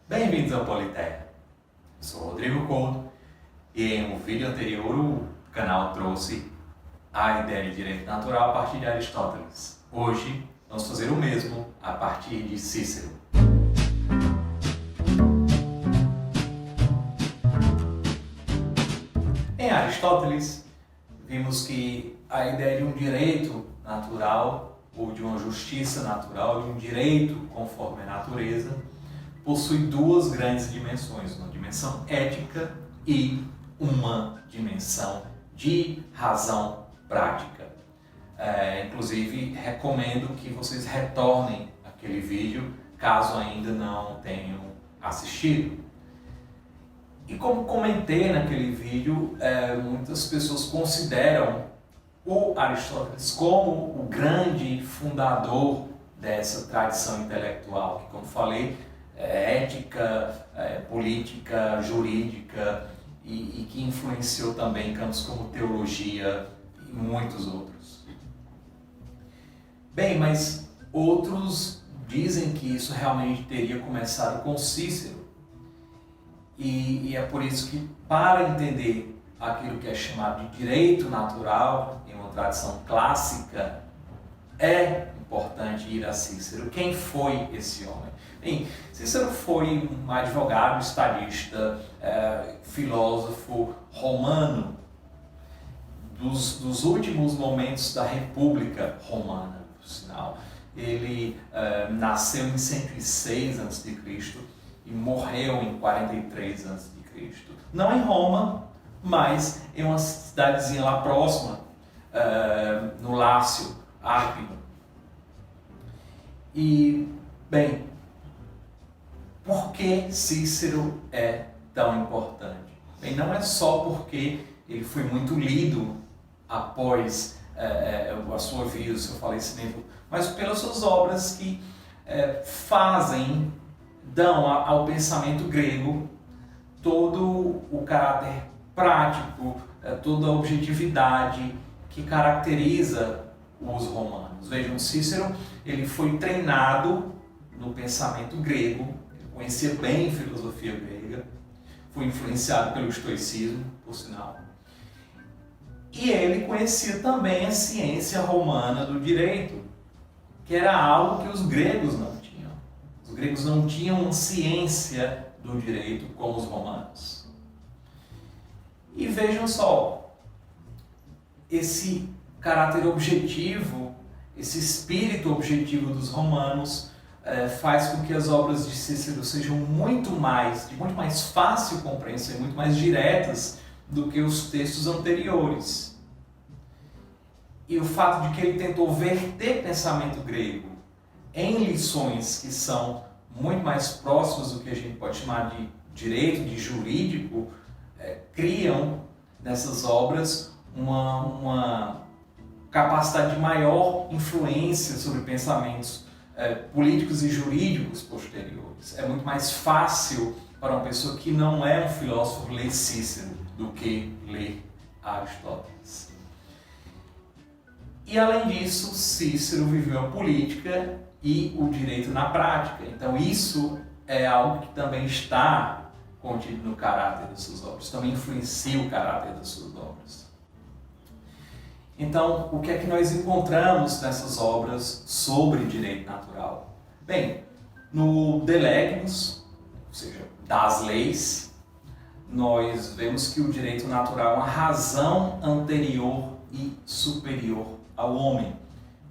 Bem-vindos ao Politeia. Eu sou o Rodrigo Couto e em um vídeo anterior o canal trouxe a ideia de direito natural a partir de Aristóteles. Hoje vamos fazer o mesmo a partir de Cícero. Em Aristóteles, vimos que a ideia de um direito natural ou de uma justiça natural, de um direito conforme a natureza, possui duas grandes dimensões, uma dimensão ética e uma dimensão de razão prática. Inclusive, recomendo que vocês retornem aquele vídeo, caso ainda não tenham assistido. E como comentei naquele vídeo, muitas pessoas consideram o Aristóteles como o grande fundador dessa tradição intelectual, que, como falei, ética, política, jurídica e que influenciou também campos como teologia e muitos outros. Bem, mas outros dizem que isso realmente teria começado com Cícero e é por isso que, para entender aquilo que é chamado de direito natural em uma tradição clássica, é importante ir a Cícero. Quem foi esse homem? Bem, Cícero foi um advogado, estadista, filósofo romano dos últimos momentos da República Romana, por sinal. Ele nasceu em 106 a.C. e morreu em 43 a.C. Não em Roma, mas em uma cidadezinha lá próxima, no Lácio, Arpino. E, bem, por que Cícero é tão importante? Bem, não é só porque ele foi muito lido após a sua vida, o seu falecimento, mas pelas suas obras que dão ao pensamento grego todo o caráter prático, toda a objetividade que caracteriza os romanos. Vejam, Cícero ele foi treinado no pensamento grego, ele conhecia bem filosofia grega, foi influenciado pelo estoicismo, por sinal. E ele conhecia também a ciência romana do direito, que era algo que os gregos não tinham. Os gregos não tinham uma ciência do direito como os romanos. E vejam só, esse caráter objetivo, esse espírito objetivo dos romanos faz com que as obras de Cícero sejam de muito mais fácil compreensão e muito mais diretas do que os textos anteriores. E o fato de que ele tentou verter pensamento grego em lições que são muito mais próximas do que a gente pode chamar de direito, de jurídico, criam nessas obras uma capacidade de maior influência sobre pensamentos políticos e jurídicos posteriores. É muito mais fácil para uma pessoa que não é um filósofo ler Cícero do que ler Aristóteles. E além disso, Cícero viveu a política e o direito na prática. Então isso é algo que também está contido no caráter das suas obras, também influencia o caráter das suas obras. Então, o que é que nós encontramos nessas obras sobre direito natural? Bem, no De Legimus, ou seja, das leis, nós vemos que o direito natural é uma razão anterior e superior ao homem,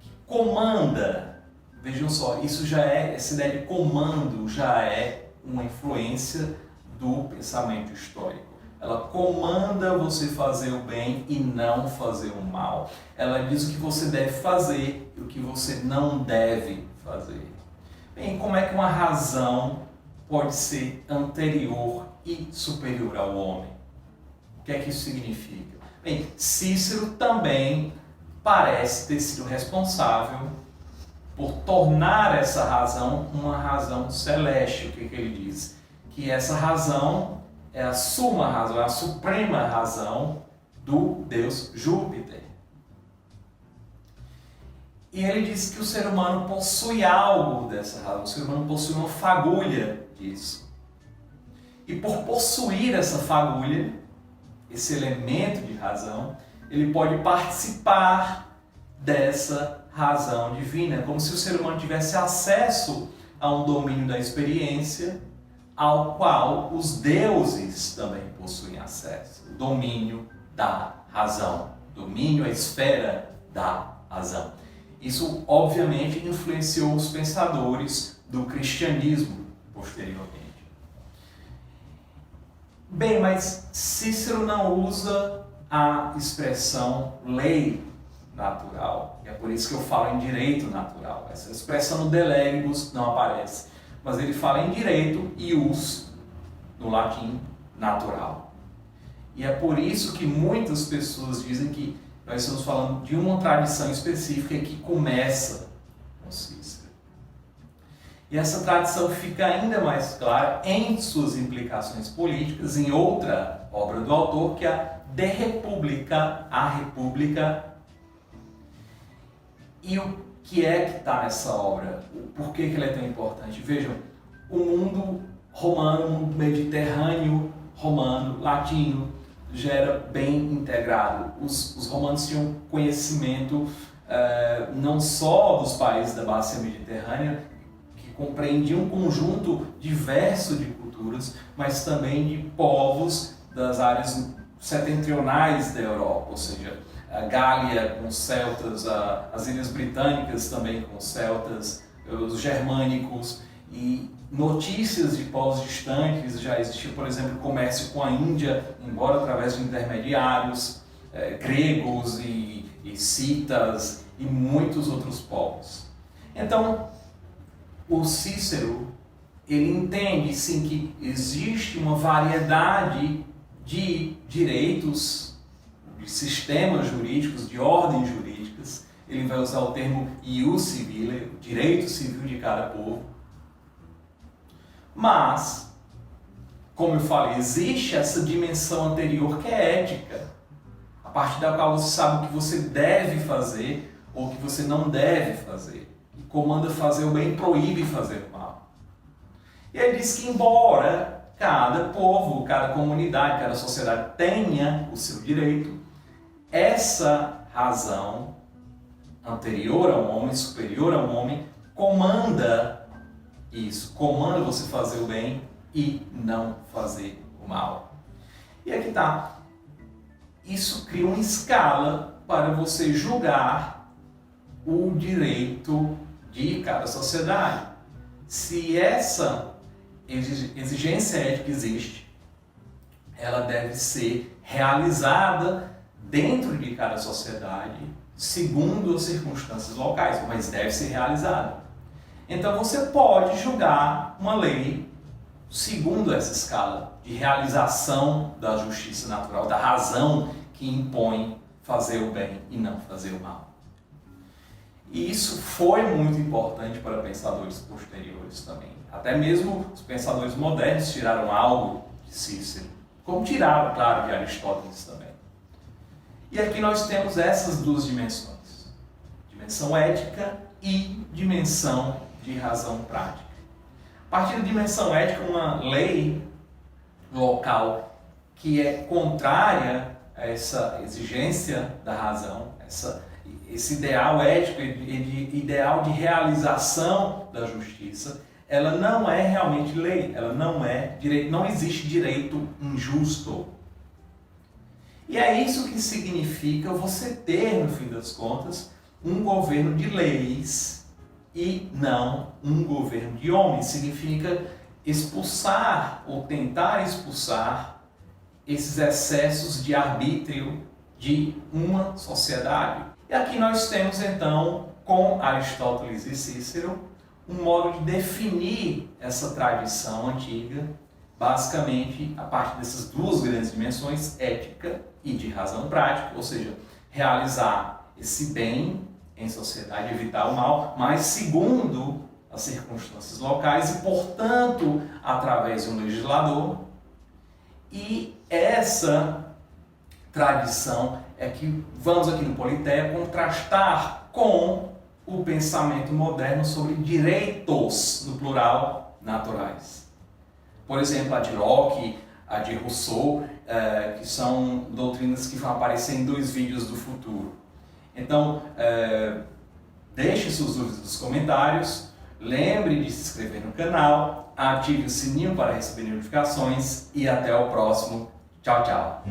que comanda. Vejam só, essa ideia de comando já é uma influência do pensamento histórico. Ela comanda você fazer o bem e não fazer o mal. Ela diz o que você deve fazer e o que você não deve fazer. Bem, como é que uma razão pode ser anterior e superior ao homem? O que é que isso significa? Bem, Cícero também parece ter sido responsável por tornar essa razão uma razão celeste. O que ele diz? Que essa razão é a suma razão, é a suprema razão do deus Júpiter. E ele diz que o ser humano possui algo dessa razão, o ser humano possui uma fagulha disso. E por possuir essa fagulha, esse elemento de razão, ele pode participar dessa razão divina, como se o ser humano tivesse acesso a um domínio da experiência ao qual os deuses também possuem acesso, o domínio da razão, domínio, a esfera da razão. Isso, obviamente, influenciou os pensadores do cristianismo posteriormente. Bem, mas Cícero não usa a expressão lei natural. E é por isso que eu falo em direito natural. Essa expressão no de legibus não aparece. Mas ele fala em direito, ius, no latim, natural. E é por isso que muitas pessoas dizem que nós estamos falando de uma tradição específica que começa com Cícero. E essa tradição fica ainda mais clara em suas implicações políticas, em outra obra do autor, que é a De Republica, a República. E o que é que está nessa obra? Por que ela é tão importante? Vejam, o mundo romano, o mundo mediterrâneo, romano, latino, já era bem integrado. Os romanos tinham conhecimento não só dos países da bacia mediterrânea, que compreendiam um conjunto diverso de culturas, mas também de povos das áreas setentrionais da Europa, ou seja, a Gália com os celtas, as Ilhas Britânicas também com os celtas, os germânicos, e notícias de povos distantes. Já existia, por exemplo, comércio com a Índia, embora através de intermediários, gregos e citas e muitos outros povos. Então, o Cícero, ele entende sim que existe uma variedade de direitos, de sistemas jurídicos, de ordens jurídicas. Ele vai usar o termo ius civile, o direito civil de cada povo. Mas, como eu falei, existe essa dimensão anterior que é ética, a partir da qual você sabe o que você deve fazer ou o que você não deve fazer. E comanda fazer o bem e proíbe fazer o mal. E ele diz que embora cada povo, cada comunidade, cada sociedade tenha o seu direito, essa razão anterior ao homem, superior ao homem, comanda isso, comanda você fazer o bem e não fazer o mal. E aqui está. Isso cria uma escala para você julgar o direito de cada sociedade. Se essa exigência ética existe, ela deve ser realizada dentro de cada sociedade, segundo as circunstâncias locais, mas deve ser realizada. Então você pode julgar uma lei segundo essa escala de realização da justiça natural, da razão que impõe fazer o bem e não fazer o mal. E isso foi muito importante para pensadores posteriores também. Até mesmo os pensadores modernos tiraram algo de Cícero, como tiraram, claro, de Aristóteles também. E aqui nós temos essas duas dimensões, dimensão ética e dimensão de razão prática. A partir da dimensão ética, uma lei local que é contrária a essa exigência da razão, esse ideal ético, ideal de realização da justiça, ela não é realmente lei, ela não é direito, não existe direito injusto. E é isso que significa você ter, no fim das contas, um governo de leis e não um governo de homens. Significa expulsar ou tentar expulsar esses excessos de arbítrio de uma sociedade. E aqui nós temos então, com Aristóteles e Cícero, um modo de definir essa tradição antiga, basicamente a partir dessas duas grandes dimensões, ética e de razão prática, ou seja, realizar esse bem em sociedade, evitar o mal, mas segundo as circunstâncias locais e, portanto, através de um legislador. E essa tradição é que vamos aqui no Politeia contrastar com o pensamento moderno sobre direitos, no plural, naturais. Por exemplo, a de Locke, a de Rousseau, que são doutrinas que vão aparecer em 2 vídeos do futuro. Então, deixe suas dúvidas nos comentários, lembre de se inscrever no canal, ative o sininho para receber notificações e até o próximo. Tchau, tchau!